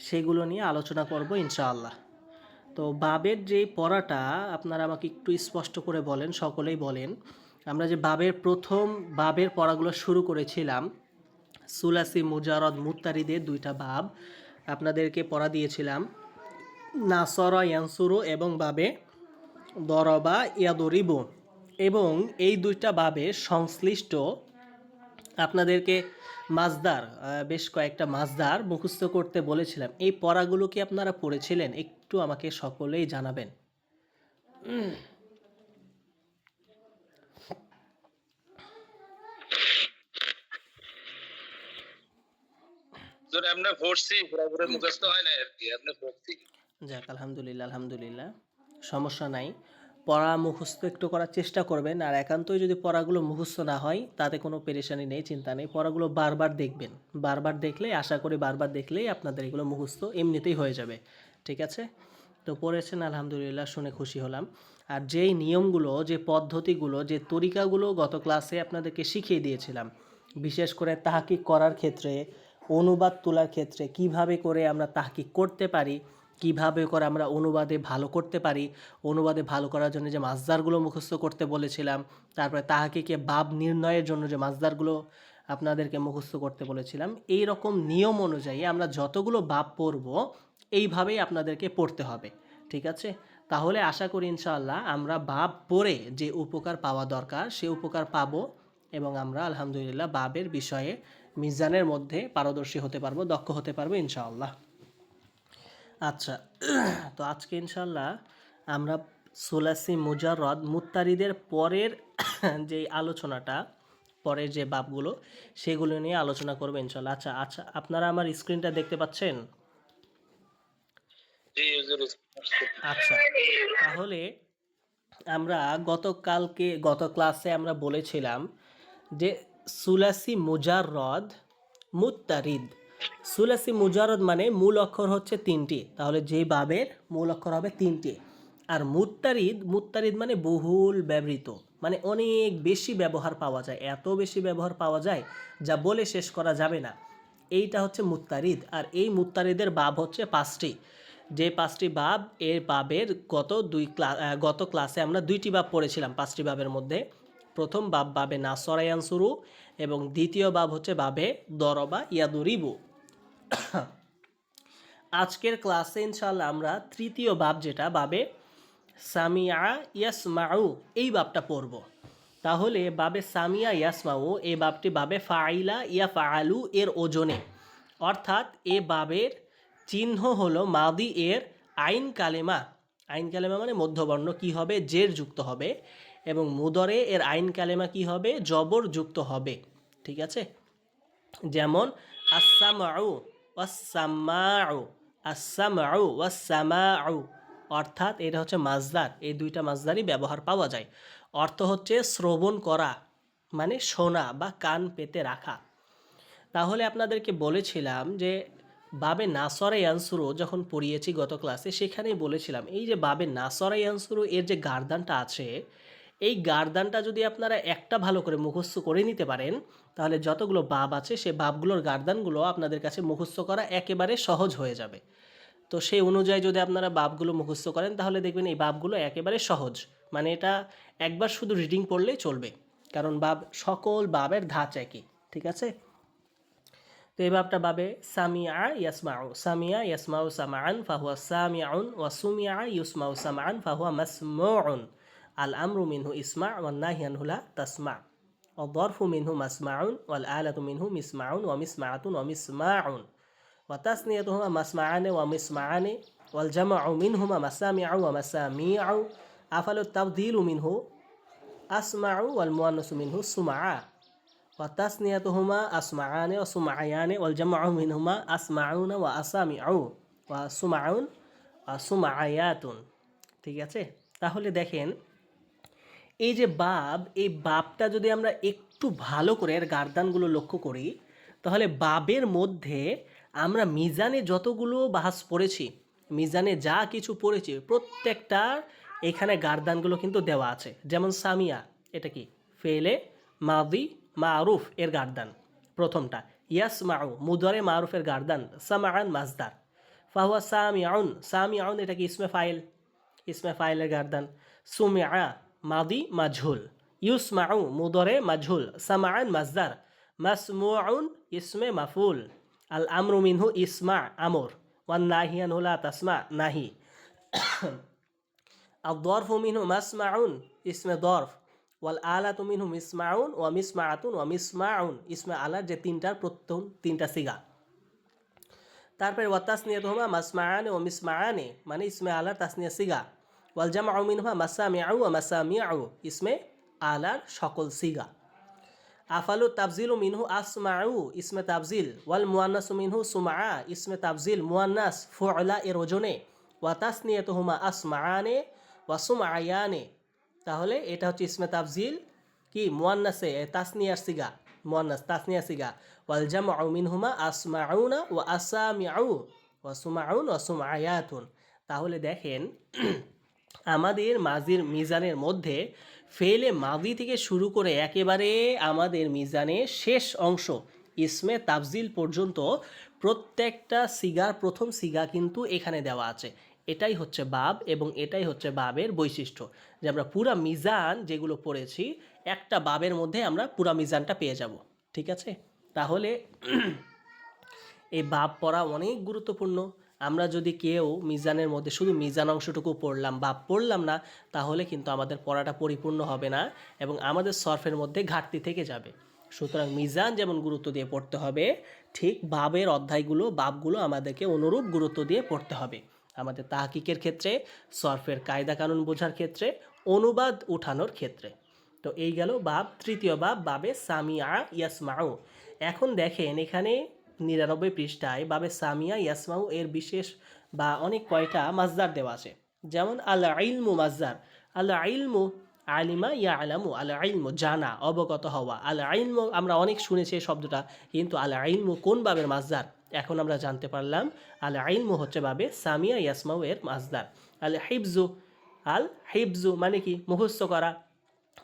সেগুলো নিয়ে আলোচনা করব ইনশাআল্লাহ। তো বাবের যে পড়াটা আপনারা আমাকে একটু স্পষ্ট করে বলেন, সকলেই বলেন। আমরা যে প্রথম বাবের পড়াগুলো শুরু করেছিলাম, সুলাসি মুজারদ মুত্তারিদের দুইটা বাব আপনাদেরকে পড়া দিয়েছিলাম, নাসরা ইয়ানসুরু এবং বাবে দরবা ইয়াদরিবু, এবং এই দুইটা বাবে সংশ্লিষ্ট আপনাদেরকে মাজদার, বেশ কয়েকটা মাজদার মুখস্থ করতে বলেছিলাম। এই পড়াগুলো কি আপনারা পড়েছিলেন? একটু আমাকে সকলেই জানাবেন। যাক, আলহামদুলিল্লাহ আলহামদুলিল্লাহ, সমস্যা নাই। পড়া মুখস্থ একটু করার চেষ্টা করবেন, আর একান্তই যদি পড়াগুলো মুখস্থ না হয় তাতে কোনো পেরেশানি নেই, চিন্তা নেই। পড়াগুলো বারবার দেখবেন, বারবার দেখলে, আশা করি বারবার দেখলেই আপনাদের এগুলো মুখস্থ এমনিতেই হয়ে যাবে। ঠিক আছে? তো পড়েছেন, আলহামদুলিল্লাহ, শুনে খুশি হলাম। আর যেই নিয়মগুলো, যে পদ্ধতিগুলো, যে তরিকাগুলো গত ক্লাসে আপনাদেরকে শিখিয়ে দিয়েছিলাম, বিশেষ করে তাহকিক করার ক্ষেত্রে, অনুবাদ তোলার ক্ষেত্রে কিভাবে করে আমরা তাহকিক করতে পারি, কিভাবে করে আমরা অনুবাদে ভালো করতে পারি, অনুবাদে ভালো করার জন্য যে মাসদারগুলো মুখস্থ করতে বলেছিলাম, তারপরে তাহকিকে বাব নির্ণয়ের জন্য যে মাসদারগুলো আপনাদেরকে মুখস্থ করতে বলেছিলাম, এই রকম নিয়ম অনুযায়ী আমরা যতগুলো বাব পড়ব এইভাবেই আপনাদেরকে পড়তে হবে। ঠিক আছে? তাহলে আশা করি ইনশাআল্লাহ আমরা বাব পড়ে যে উপকার পাওয়া দরকার সে উপকার পাবো, এবং আমরা আলহামদুলিল্লাহ বাবের বিষয়ে মিজানের মধ্যে পারদর্শী হতে পারবো, দক্ষ হতে পারবো ইনশাআল্লাহ। আচ্ছা, তো আজকে ইনশাআল্লাহ আমরা সুলাসি মুজাররদ মুত্তারিদের পরের যে আলোচনাটা, পরের যে বাবগুলো সেগুলো নিয়ে আলোচনা করবো ইনশাআল্লাহ। আচ্ছা আচ্ছা, আপনারা আমার স্ক্রিনটা দেখতে পাচ্ছেন? আচ্ছা, তাহলে আমরা গত ক্লাসে আমরা বলেছিলাম যে সুলাসি মুজাররদ মুত্তারিদ। সুলাসি মুজাররদ মানে মূল অক্ষর হচ্ছে তিনটি, তাহলে যেই বাবের মূল অক্ষর হবে তিনটি। আর মুত্তারিদ, মুত্তারিদ মানে বহুল ব্যবহৃত, মানে অনেক বেশি ব্যবহার পাওয়া যায়, এত বেশি ব্যবহার পাওয়া যায় যা বলে শেষ করা যাবে না। এইটা হচ্ছে মুত্তারিদ। আর এই মুত্তারিদের বাব হচ্ছে পাঁচটি। যে পাঁচটি বাব, এর বাবের গত ক্লাসে আমরা দুইটি বাব পড়েছিলাম পাঁচটি বাবের মধ্যে। প্রথম বাব বাবে নাসরা ইয়ানসুরু, এবং দ্বিতীয় বাব হচ্ছে বাবে দরবা ইয়াদুরিবু। আজকের ক্লাসে ইনশাআল্লাহ আমরা তৃতীয় বাব, যেটা বাবে সামিয়া ইয়াসমাউ, এই বাবটা পড়ব। তাহলে বাবে সামিয়া ইয়াসমাউ, এই বাবটি বাবে ফাইলা ইয়া ফাআলু এর ওজনে, অর্থাৎ এ বাবের চিহ্ন হলো মাদি এর আইন কালেমা। আইন কালেমা মানে মধ্যবর্ণ কি হবে? জের যুক্ত হবে। এবং মুদরে এর আইন কালেমা কি হবে? জবর যুক্ত হবে। ঠিক আছে? যেমন আসসামাউ ওয়াসসামাউ, আসসামাউ ওয়াসসামাউ, অর্থাৎ এটা হচ্ছে মাজদার। এই দুইটা মাজদারই ব্যবহার পাওয়া যায়। অর্থ হচ্ছে শ্রবণ করা, মানে শোনা বা কান পেতে রাখা। তাহলে আপনাদেরকে বলেছিলাম যে বাবে নাসরা ইয়ানসুরু যখন পড়িয়েছি গত ক্লাসে, সেখানেই বলেছিলাম এই যে বাবে নাসরা ইয়ানসুরু এর যে গারদানটা আছে, এই গারদানটা যদি আপনারা একটা ভালো করে মুখস্থ করে নিতে পারেন, তাহলে যতগুলো বাব আছে সে বাবগুলোর গারদানগুলো আপনাদের কাছে মুখস্থ করা একেবারে সহজ হয়ে যাবে। তো সেই অনুযায়ী যদি আপনারা বাবগুলো মুখস্থ করেন, তাহলে দেখবেন এই বাবগুলো একেবারে সহজ। মানে এটা একবার শুধু রিডিং পড়লেই চলবে, কারণ সকল বাবের ধাঁচ একই। ঠিক আছে? তো এই বাবটা বাবে সামিয়া ইয়াসমাউ, সামিয়া ইয়াসমাউ সামান ফাহুয়া সামিউন, ওয়া সুমিয়া ইউসমাউ সামান ফাহুয়া মাসমউন। আল আমরু মিনহু ইসমা ওয়ান নাহি আনহু লা তাসমা। والظرف منه مسمع والآلة منه مسمع ومسمعة ومسماع. وتثنيتهما مسمعان ومسمعان والجمع منهما مسامع ومساميع. أفل التفضيل منه أسمع والمؤنث منه سمعا. وتثنيتهما أسمعان وسمعيان والجمع منهما أسمعون وأسامع وسمعون وسمعيات. ঠিক আছে? তাহলে দেখেন এই যে বাব, এই বাবটা যদি আমরা একটু ভালো করে এর গারদানগুলো লক্ষ্য করি, তাহলে বাবের মধ্যে আমরা মিজানে যতগুলো বাহাস পড়েছি, মিজানে যা কিছু পড়েছি, প্রত্যেকটার এখানে গারদানগুলো কিন্তু দেওয়া আছে। যেমন সামিয়া, এটা কি? ফেলে মাদি মারুফ এর গারদান প্রথমটা, ইয়াসমাউ মুদরে মারুফের গার্দান, সামাআন মাজদার, ফাহুয়া সামিউন, সামিউন এটা কি ইসমে ফাইল, ইসমে ফাইলের গার্দান, সুমিআ মাদি মাজহুল, ইউসমাউ মুদরে মাজহুল, সামাআন মাজদার, মাসমুউন ইসমে মাফুল, আল আমরু মিনহু ইসমা আমর, ওয়ান নাহিয়ান লা তাসমা নাহি, الظرف منه مسمع اسم ظرف والآلة منه مسمع ومسمعة ومسمع اسم آلة যে তিনটার প্রথম তিনটা সিগা। তারপরে ওয়াতাসনিয়াতুহুমা মাসমাআনে ও মিসমাআনে মানে ইসমে আলার তাসনিয়া সিগা। ওয়াল জামউ মিনহুমা মাসামিউ ওয়া মাসামিউ ইসমে আলার সকল সিগা। আফালু তাবজিলু মিনহু আসমাউ ইসমে তাবজিল, ওয়াল মুয়ান্নাসু মিনহু সুমআ ইসমে তাবজিল মুয়ান্নাস ফুআলা এর ওজনে, ওয়া তাসনিয়াতুহুমা আসমাআনে ওয়া সুমআয়ানে, তাহলে এটা হচ্ছে ইসমে তাবজিল কি মুয়ান্নাসে তাসনিয়ার সিগা, মুয়ান্নাস তাসনিয়ার সিগা। ওয়াল জামউ মিনহুমা আসমাউনা ওয়া আসামিউ ওয়া সুমআউন ওয়া সুমআয়াতুন। তাহলে দেখেন আমাদের মাজির মিজানের মধ্যে ফেলে মাদি থেকে শুরু করে একেবারে আমাদের মিজানের শেষ অংশ ইসমে তাবজিল পর্যন্ত প্রত্যেকটা সিগার প্রথম সিগা কিন্তু এখানে দেওয়া আছে। এটাই হচ্ছে বাব এবং এটাই হচ্ছে বাবের বৈশিষ্ট্য, যে আমরা পুরা মিজান যেগুলো পড়েছি একটা বাবের মধ্যে আমরা পুরা মিজানটা পেয়ে যাব। ঠিক আছে, তাহলে এই বাব পড়া অনেক গুরুত্বপূর্ণ। আমরা যদি কেউ মিজানের মধ্যে শুধু মিজান অংশটুকু পড়লাম, বাব পড়লাম না, তাহলে কিন্তু আমাদের পড়াটা পরিপূর্ণ হবে না এবং আমাদের সরফের মধ্যে ঘাটতি থেকে যাবে। সুতরাং মিজান যেমন গুরুত্ব দিয়ে পড়তে হবে, ঠিক বাবের অধ্যায়গুলো বাবগুলো আমাদেরকে অনুরূপ গুরুত্ব দিয়ে পড়তে হবে। আমাদের তাহকিকের ক্ষেত্রে, সরফের কায়দা কানুন বোঝার ক্ষেত্রে, অনুবাদ উঠানোর ক্ষেত্রে। তো এই গেল বাব, তৃতীয় বাব বাবে সামিয়া ইয়াসমাউ। এখন দেখেন এখানে 99 পৃষ্ঠায় বাবে সামিয়া ইয়াসমাউ এর বিশেষ বা অনেক কয়টা মাজদার দেওয়া আছে। যেমন আল ইলমু মাজদার, আল ইলমু আলিমা ইয়া আলামু, আল ইলমু জানা অবগত হওয়া। আল ইলমু আমরা অনেক শুনেছি এই শব্দটা, কিন্তু আল ইলমু কোন বাবের মাজদার এখন আমরা জানতে পারলাম। আল ইলমু হচ্ছে বাবে সামিয়া ইয়াসমাউ এর মাজদার। আল হিফজু, আল হিফজু মানে কি মুখস্থ করা,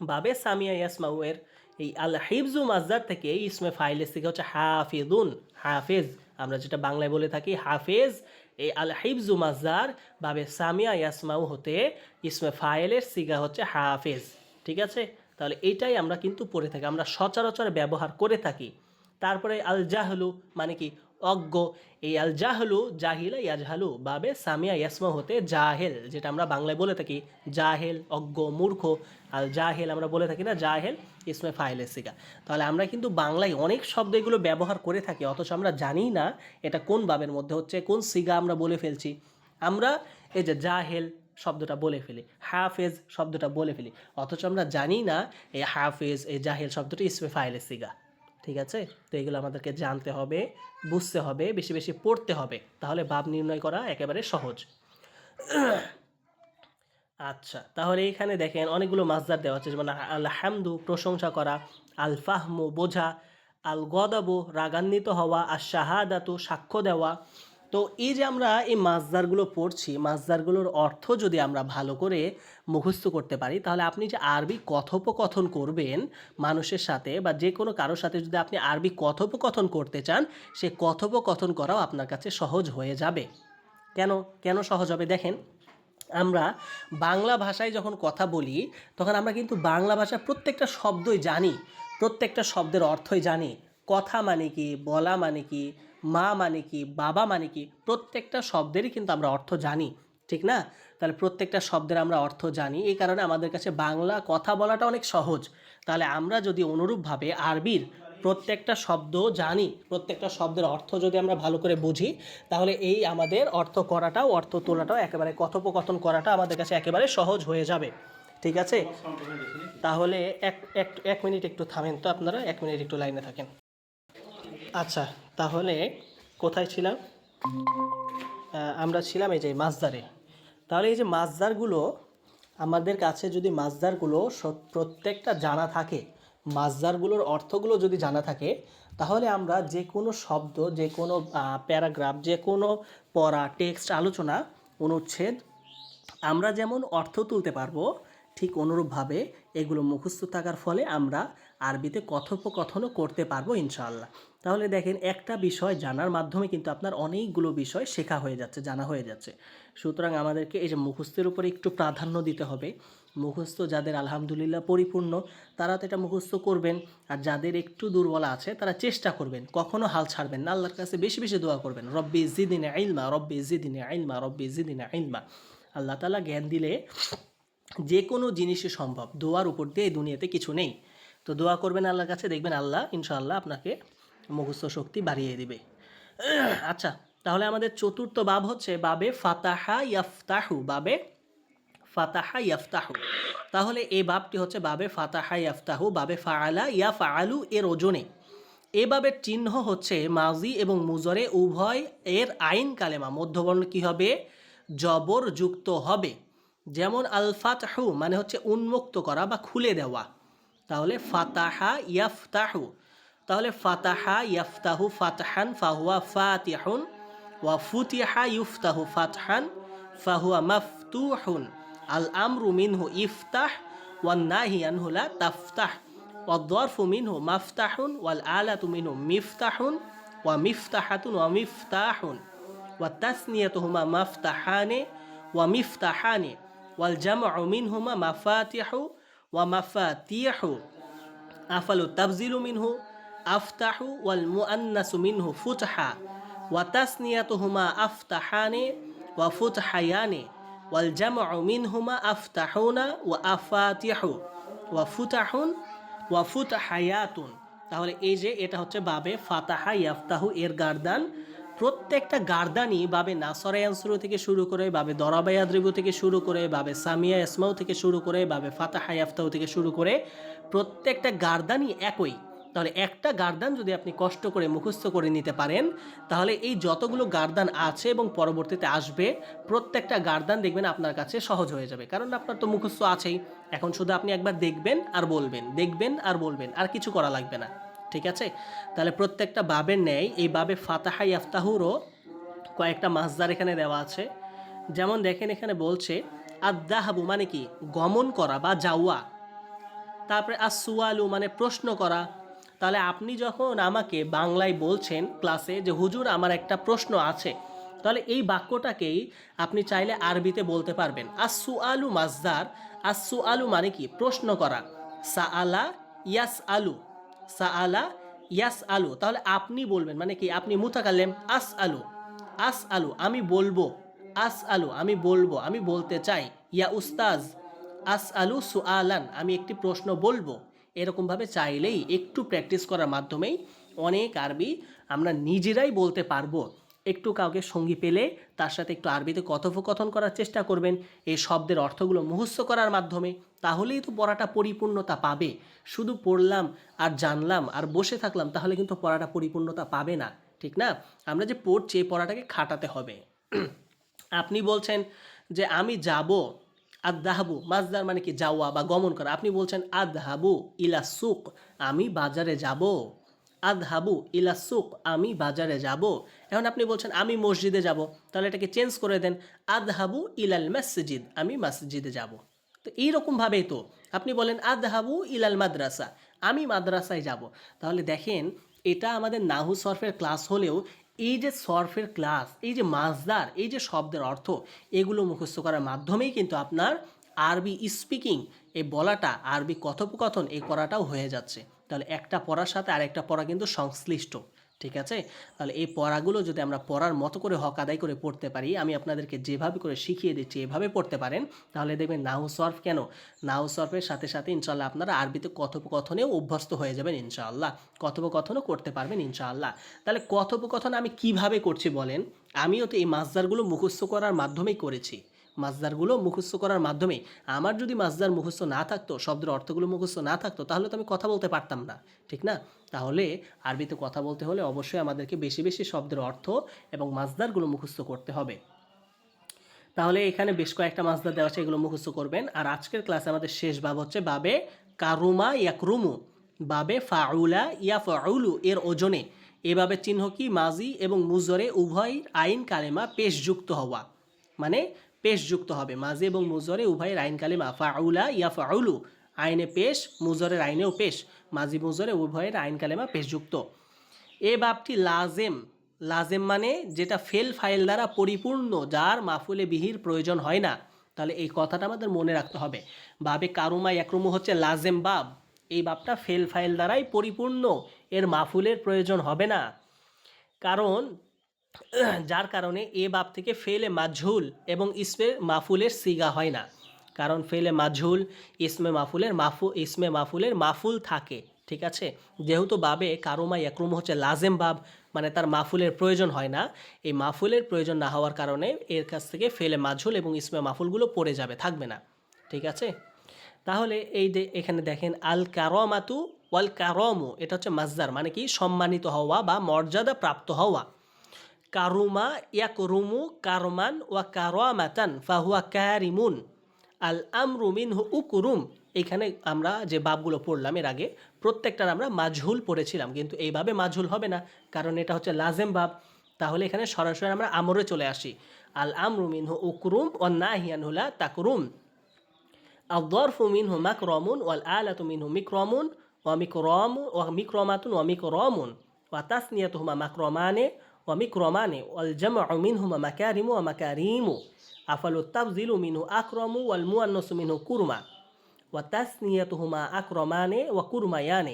বাবে সামিয়া ইয়াসমাউ এর এই আল হিফজু মাজদার থেকে এই ইসমে ফাইলের থেকে হচ্ছে হাফিজুন, হাফেজ আমরা যেটা বাংলায় বলে থাকি হাফেজ। এই আল হিফজু মাজদার বাবে সামিয়া ইয়াসমাউ হতে ইসমে ফাইলের সিগা হচ্ছে হাফেজ। ঠিক আছে, তাহলে এইটাই আমরা কিন্তু পড়ে থাকি, আমরা সচরাচর ব্যবহার করে থাকি। তারপরে আল জাহলু মানে কি অজ্ঞ, এই আল জাহলু জাহিলা ইয়াজহালু বাবে সামিয়া ইয়াসমা হতে জাহেল, যেটা আমরা বাংলায় বলে থাকি জাহেল, অজ্ঞ, মূর্খ। আল জাহেল আমরা বলে থাকি না জাহেল ইসমে ফাইলের সিগা। তাহলে আমরা কিন্তু বাংলায় অনেক শব্দ এগুলো ব্যবহার করে থাকি, অথচ আমরা জানি না এটা কোন বাবের মধ্যে হচ্ছে, কোন সিগা আমরা বলে ফেলছি। আমরা এই যে জাহেল শব্দটা বলে ফেলি, হাফেজ শব্দটা বলে ফেলি, অথচ আমরা জানি না এই হাফেজ এই জাহেল শব্দটি ইসমে ফাইলের সিগা। ঠিক আছে, তো এগুলো আমাদেরকে জানতে হবে, বুঝতে হবে, বেশি বেশি পড়তে হবে, তাহলে বাব নির্ণয় করা একেবারে সহজ। আচ্ছা, তাহলে এখানে দেখেন অনেকগুলো মাজদার দেওয়া আছে, যেমন আল হামদু প্রশংসা করা, আল ফাহমু বোঝা, আল গদাবু রাগান্বিত হওয়া, আর শাহাদাতু সাক্ষ্য দেওয়া। তো এই যে আমরা এই মাজদারগুলো পড়ছি, মাজদারগুলোর অর্থ যদি আমরা ভালো করে মুখস্থ করতে পারি, তাহলে আপনি যে আরবি কথোপকথন করবেন মানুষের সাথে বা যে কোনো কারোর সাথে যদি আপনি আরবি কথোপকথন করতে চান, সে কথোপকথন করাও আপনার কাছে সহজ হয়ে যাবে। কেন কেন সহজ হবে? দেখেন আমরা বাংলা ভাষায় যখন কথা বলি তখন আমরা কিন্তু বাংলা ভাষার প্রত্যেকটা শব্দই জানি, প্রত্যেকটা শব্দের অর্থই জানি। কথা মানে কি, বলা মানে কি, মা মানে কি, বাবা মানে কি, প্রত্যেকটা শব্দেরই কিন্তু আমরা অর্থ জানি, ঠিক না? তাহলে প্রত্যেকটা শব্দের আমরা অর্থ জানি, এই কারণে আমাদের কাছে বাংলা কথা বলাটা অনেক সহজ। তাহলে আমরা যদি অনুরূপভাবে আরবির প্রত্যেকটা শব্দ জানি, প্রত্যেকটা শব্দের অর্থ যদি আমরা ভালো করে বুঝি, তাহলে এই আমাদের অর্থ করাটাও, অর্থ তোলাটাও, একেবারে কথোপকথন করাটা আমাদের কাছে একেবারে সহজ হয়ে যাবে। ঠিক আছে, তাহলে এক মিনিট একটু থামেন তো আপনারা, 1 মিনিট একটু লাইনে থাকেন। আচ্ছা, তাহলে কোথায় ছিলাম? আমরা ছিলাম এই যে মাজদারে। তাহলে এই যে মাজদারগুলো আমাদের কাছে যদি মাজদারগুলো প্রত্যেকটা জানা থাকে, মাজদারগুলোর অর্থগুলো যদি জানা থাকে, তাহলে আমরা যে কোনো শব্দ, যে কোনো প্যারাগ্রাফ, যে কোনো পড়া, টেক্সট, আলোচনা, অনুচ্ছেদ আমরা যেমন অর্থ তুলতে পারবো, ঠিক অনুরূপভাবে এগুলো মুখস্থ থাকার ফলে আমরা আরবিতে কথোপকথনও করতে পারবো ইনশাআল্লাহ। তাহলে দেখেন একটা বিষয় জানার মাধ্যমে কিন্তু আপনার অনেকগুলো বিষয় শেখা হয়ে যাচ্ছে, জানা হয়ে যাচ্ছে। সুতরাং আমাদেরকে এই যে মুখস্থের উপরে একটু প্রাধান্য দিতে হবে। মুখস্থ যাদের আলহামদুলিল্লাহ পরিপূর্ণ তারা তো এটা মুখস্থ করবেন, আর যাদের একটু দুর্বল আছে তারা চেষ্টা করবেন, কখনো হাল ছাড়বেন না, আল্লাহর কাছে বেশি বেশি দোয়া করবেন, রব্বি জিদিনে ইলমা, রব্বি জিদিনে ইলমা, রব্বি জিদিনে ইলমা। আল্লাহ তাআলা জ্ঞান দিলে যে কোনো জিনিসই সম্ভব, দোয়ার উপর দিয়ে এই দুনিয়াতে কিছু নেই। তো দোয়া করবেন আল্লাহর কাছে, দেখবেন আল্লাহ ইনশাআল্লাহ আপনাকে মুখস্থ শক্তি বাড়িয়ে দিবে। আচ্ছা, তাহলে আমাদের চতুর্থ বাব হচ্ছে বাবে ফাতাহা ইয়াফতাহু, বাবে ফাতাহা ইয়াফতাহু। তাহলে এই বাবটি হচ্ছে বাবে ফাতাহা ইয়াফতাহু, বাবে ফাআলা ইয়া ফাআলু এর ওজনে। এ বাবের চিহ্ন হচ্ছে মাজি এবং মুজরে উভয় এর আইন কালেমা মধ্যবর্ণ কি হবে, জবর যুক্ত হবে। যেমন আল ফাতহু মানে হচ্ছে উন্মুক্ত করা বা খুলে দেওয়া, তাহলে ফাতাহা ইয়াফতাহু। তাহলে ফাতাহা ইয়াফতাহু ফাতহান ফাহুয়া ফাতিহুন, ওয়া ফুতিহা ইফতাহু ফাতহান ফাহুয়া মাফতুহুন। আল আমরু মিনহু ইফতাহ ওয়ান নাহি আনহু লা তাফতাহ, والظرف منه مفتح والآلة منه مفتح ومفتحة ومفتاح والتثنيتهما مفتحان ومفتاحان والجمع منهما مفاتح ومفاتيح أفل التبذيل منه أفتح والمؤنث منه فتحا وتثنيتهما أفتحان وفتحيان والجمع منهما أفتحون وأفاتح وفتح ওয়াফুতাহায়াতুন। তাহলে এই যে এটা হচ্ছে বাবে ফাতাহা ইয়াফতাহু এর গার্দান। প্রত্যেকটা গার্দানই বাবে নাসরা ইয়ানসুরু থেকে শুরু করে, বাবে দরাবা ইয়াদরিবু থেকে শুরু করে, বাবে সামিয়া ইসমাউ থেকে শুরু করে, বাবে ফাতাহা ইয়াফতাহু থেকে শুরু করে প্রত্যেকটা গার্দানই একই। তাহলে একটা গার্দান যদি আপনি কষ্ট করে মুখস্থ করে নিতে পারেন, তাহলে এই যতগুলো গার্দান আছে এবং পরবর্তীতে আসবে প্রত্যেকটা গার্দান দেখবেন আপনার কাছে সহজ হয়ে যাবে, কারণ আপনার তো মুখস্থ আছেই। এখন শুধু আপনি একবার দেখবেন আর বলবেন, দেখবেন আর বলবেন, আর কিছু করা লাগবে না। ঠিক আছে? তাহলে প্রত্যেকটা বাবের ন্যায় এই বাবে ফাতাহা ইয়াফতাহুরও কয়েকটা মাসদার এখানে দেওয়া আছে। যেমন দেখেন এখানে বলছে আদ-দাহাবু মানে কি, গমন করা বা যাওয়া। তারপরে আসুয়ালু মানে প্রশ্ন করা। তাহলে আপনি যখন আমাকে বাংলায় বলছেন ক্লাসে যে হুজুর আমার একটা প্রশ্ন আছে, তাহলে এই বাক্যটাকেই আপনি চাইলে আরবিতে বলতে পারবেন। আসুআলু মাজদার, আসুআলু মানে কি, প্রশ্ন করা। সাআলা ইয়াস আলু, সাআলা ইয়াস আলু, তাহলে আপনি বলবেন মানে কি, আপনি মুতাকাল্লিম। আস আলু, আস আলু আমি বলবো, আস আলু আমি বলবো, আমি বলতে চাই। ইয়া উস্তাজ আস আলু সুআলান আমি একটি প্রশ্ন বলবো। এরকমভাবে চাইলেই একটু প্র্যাকটিস করার মাধ্যমেই অনেক আরবি আমরা নিজেরাই বলতে পারবো। একটু কাউকে সঙ্গী পেলে তার সাথে একটু আরবিতে কথোপকথন করার চেষ্টা করবেন এই শব্দের অর্থগুলো মুখস্থ করার মাধ্যমে, তাহলেই তো পড়াটা পরিপূর্ণতা পাবে। শুধু পড়লাম আর জানলাম আর বসে থাকলাম তাহলে কিন্তু পড়াটা পরিপূর্ণতা পাবে না, ঠিক না? আমরা যে পড়ছি এই পড়াটাকে খাটাতে হবে। আপনি বলছেন যে আমি যাব, আদহাবু মাজদার মানে কি, যাওয়া বা গমন করা। আপনি বলছেন আদহাবু ইলা সুক আমি বাজারে যাব, আদহাবু ইলা সুক আমি বাজারে যাব। এখন আপনি বলছেন আমি মসজিদে যাব, তাহলে এটাকে চেঞ্জ করে দেন, আদহাবু ইলাল মসজিদ আমি মসজিদে যাব। তো এইরকমভাবেই তো আপনি বলেন আদহাবু ইলাল মাদ্রাসা আমি মাদ্রাসায় যাব। তাহলে দেখেন এটা আমাদের নাহু সরফের ক্লাস হলেও এই যে সরফের ক্লাস, এই যে মাজদার, এই যে শব্দের অর্থ, এগুলো মুখস্থ করার মাধ্যমেই কিন্তু আপনার আরবি স্পিকিং, এই বলাটা, আরবি কথোপকথন এই করাটাও হয়ে যাচ্ছে। তাহলে একটা পড়ার সাথে আরেকটা পড়া কিন্তু সংশ্লিষ্ট, ঠিক আছে? তাহলে এই পড়াগুলো যদি আমরা পড়ার মতো করে হক আদায় করে পড়তে পারি, আমি আপনাদেরকে যেভাবে করে শিখিয়ে দিচ্ছি এভাবে পড়তে পারেন, তাহলে দেখবেন নাহু সরফ কেন, নাহু সরফের সাথে সাথে ইনশাআল্লাহ আপনারা আরবিতে কথোপকথনেও অভ্যস্ত হয়ে যাবেন ইনশাআল্লাহ, কথোপকথনও করতে পারবেন ইনশাআল্লাহ। তাহলে কথোপকথন আমি কিভাবে করছি বলেন, আমিও তো এই মাসদারগুলো মুখস্থ করার মাধ্যমেই করেছি। মাসদারগুলো মুখস্থ করার মাধ্যমে, আমার যদি মাসদার মুখস্থ না থাকতো, শব্দের অর্থগুলো মুখস্থ না থাকতো, তাহলে তো আমি কথা বলতে পারতাম না, ঠিক না? তাহলে আরবিতে কথা বলতে হলে অবশ্যই আমাদেরকে বেশি বেশি শব্দের অর্থ এবং মাসদারগুলো মুখস্থ করতে হবে। তাহলে এখানে বেশ কয়েকটা মাসদার দেওয়া আছে, এগুলো মুখস্থ করবেন। আর আজকের ক্লাসে আমাদের শেষ বাব হচ্ছে বাবে কারুমা ইয়াকরুমু, বাবে ফাউলা ইয়াফউলু এর ওজনে। এভাবে চিহ্ন কি, মাজি এবং মুজরে উভয় আইন কালেমা পেশযুক্ত হওয়া, মানে পেশযুক্ত হবে, মাজি এবং মুজরে উভয়ের আইন কালেমা ফাউলা ইয়াফউলু আইনে পেশ, মুজরের আইনেও পেশ, মাজি মুজরে উভয়ের আইন কালেমা পেশযুক্ত। এ বাবটি লাজেম, লাজেম মানে যেটা ফেল ফাইল দ্বারা পরিপূর্ণ, যার মাফুলে বিহির প্রয়োজন হয় না। তাহলে এই কথাটা আমাদের মনে রাখতে হবে। বাবে কারুমা একরুমু হচ্ছে লাজেম বাব, এই বাবটা ফেল ফাইল দ্বারাই পরিপূর্ণ, এর মাফুলের প্রয়োজন হবে না। কারণ যার কারণে এ বাব থেকে ফেলে মাজহুল এবং ইসমে মাফুলের সিগা হয় না। কারণ ফেলে মাজহুল ইসমে মাফুলের মাফুল থাকে, ঠিক আছে। যেহেতু বাবে কারুমা একরুম হচ্ছে লাজেম বাব, মানে তার মাফুলের প্রয়োজন হয় না, এই মাফুলের প্রয়োজন না হওয়ার কারণে এর কাছ থেকে ফেলে মাজহুল এবং ইসমে মাফুলগুলো পড়ে যাবে, থাকবে না, ঠিক আছে। তাহলে এই যে এখানে দেখেন আল কারমাতু ওয়াল কারমু, এটা হচ্ছে মাজদার, মানে কি সম্মানিত হওয়া বা মর্যাদা প্রাপ্ত হওয়া। কারুমা ইয়াকরুমু কারমান ওয়া কারামাতান ফাহুয়া কারিমুন। আল আমরু মিনহু উকরুম, এখানে আমরা যে বাবগুলো পড়লাম এর আগে প্রত্যেকটার আমরা মাজহুল পড়েছিলাম, কিন্তু এইভাবে মাজহুল হবে না, কারণ এটা হচ্ছে লাজেম বাব। তাহলে এখানে সরাসরি আমরা আমরে চলে আসি। আল আমরু মিনহু উকরুম ওয়ান নাহিয়ান হুলা তাকরুম। الظرف منه مكرم والآلة منه مكرم ومكرام ومكرمة ومكرام وتثنيتهما مكرمان ومكرمان والجمع منهما مكارم ومكاريم أفل التفضيل منه أكرم والمؤنث منه كرما وتثنيتهما أكرمان وكرميان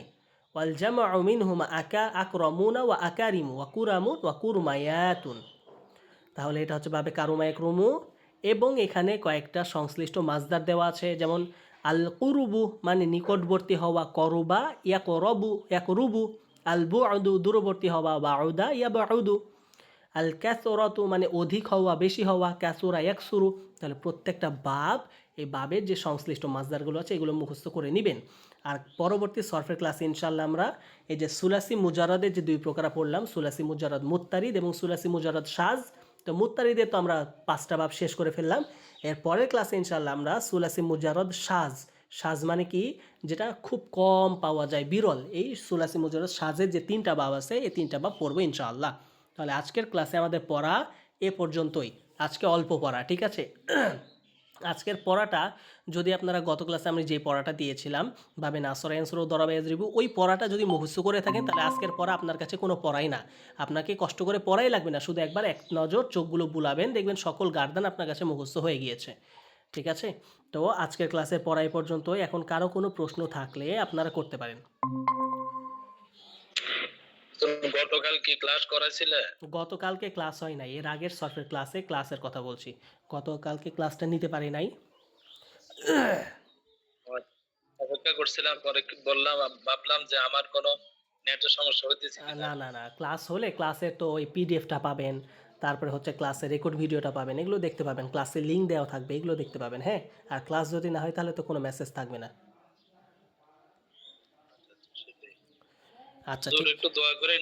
والجمع منهما أكرمون وأكارم وكرم وكرميات। তাহলে এটা হচ্ছে বাবে কারুমা একরুমু, এবং এখানে কয়েকটা সংশ্লিষ্ট মাজদার দেওয়া আছে, যেমন আল কুরুবু মানে নিকটবর্তী হওয়া, করুবা ইয়াকরবু ইয়াকরুবু, আল বুআদু দূরবর্তী হওয়া, বাউদা ইয়াবাউদু, আল ক্যাসরাতু মানে অধিক হওয়া বেশি হওয়া, ক্যাসুরা ইয়াকসুরু। তাহলে প্রত্যেকটা বাব, এই বাবের যে সংশ্লিষ্ট মাজদারগুলো আছে এগুলো মুখস্থ করে নেবেন। আর পরবর্তী সরফের ক্লাসে ইনশাল্লাহ আমরা এই যে সুলাসি মুজারদের যে দুই প্রকার পড়লাম, সুলাসি মুজারদ মুত্তারিদ এবং সুলাসি মুজারদ সাজ, তো মুত্তারিদের তো আমরা 5টা বাব শেষ করে ফেললাম। এর পরের ক্লাসে ইনশাল্লাহ আমরা সুলাসি মুজারদ সাজ, সাজ মানে কি যেটা খুব কম পাওয়া যায়, বিরল, এই সুলাসি মুজারদ সাজের যে 3টা বাব আছে এই 3টা বাব পড়বো ইনশাআল্লাহ। তাহলে আজকের ক্লাসে আমাদের পড়া এ পর্যন্তই, আজকে অল্প পড়া, ঠিক আছে। আজকের পড়াটা যদি আপনারা গত ক্লাসে আমি যে পড়াটা দিয়েছিলাম বাবে নাসর অ্যান্সর ও দরাবে রিভিউ, ওই পড়াটা যদি মুখস্থ করে থাকেন তাহলে আজকের পড়া আপনার কাছে কোনো পড়াই না, আপনাকে কষ্ট করে পড়াই লাগবে না, শুধু একবার এক নজর চোখগুলো বুলাবেন, দেখবেন সকল গার্দান আপনার কাছে মুখস্থ হয়ে গিয়েছে, ঠিক আছে। তো আজকের ক্লাসের পড়া এই পর্যন্তই। এখন কারো কোনো প্রশ্ন থাকলে আপনারা করতে পারেন। গতকাল কি ক্লাস করাছিলে? গতকালকে ক্লাস হয় নাই, এর আগের সফটওয়্যার ক্লাসের কথা বলছি, গতকালকে ক্লাসটা নিতে পারি নাই। অপেক্ষা করছিলাম, পরে বললাম, ভাবলাম যে আমার কোনো নেটের সমস্যা হইতেছে না না না, ক্লাস হলে ক্লাসের তো ওই পিডিএফটা পাবেন, তারপরে হচ্ছে ক্লাসের রেকর্ড ভিডিওটা পাবেন, এগুলো দেখতে পাবেন, ক্লাসের লিঙ্ক দেওয়া থাকবে, এগুলো দেখতে পাবেন, হ্যাঁ। আর ক্লাস যদি না হয় তাহলে তো কোনো মেসেজ থাকবে না। আচ্ছা ঠিক, একটু দোয়া করেন।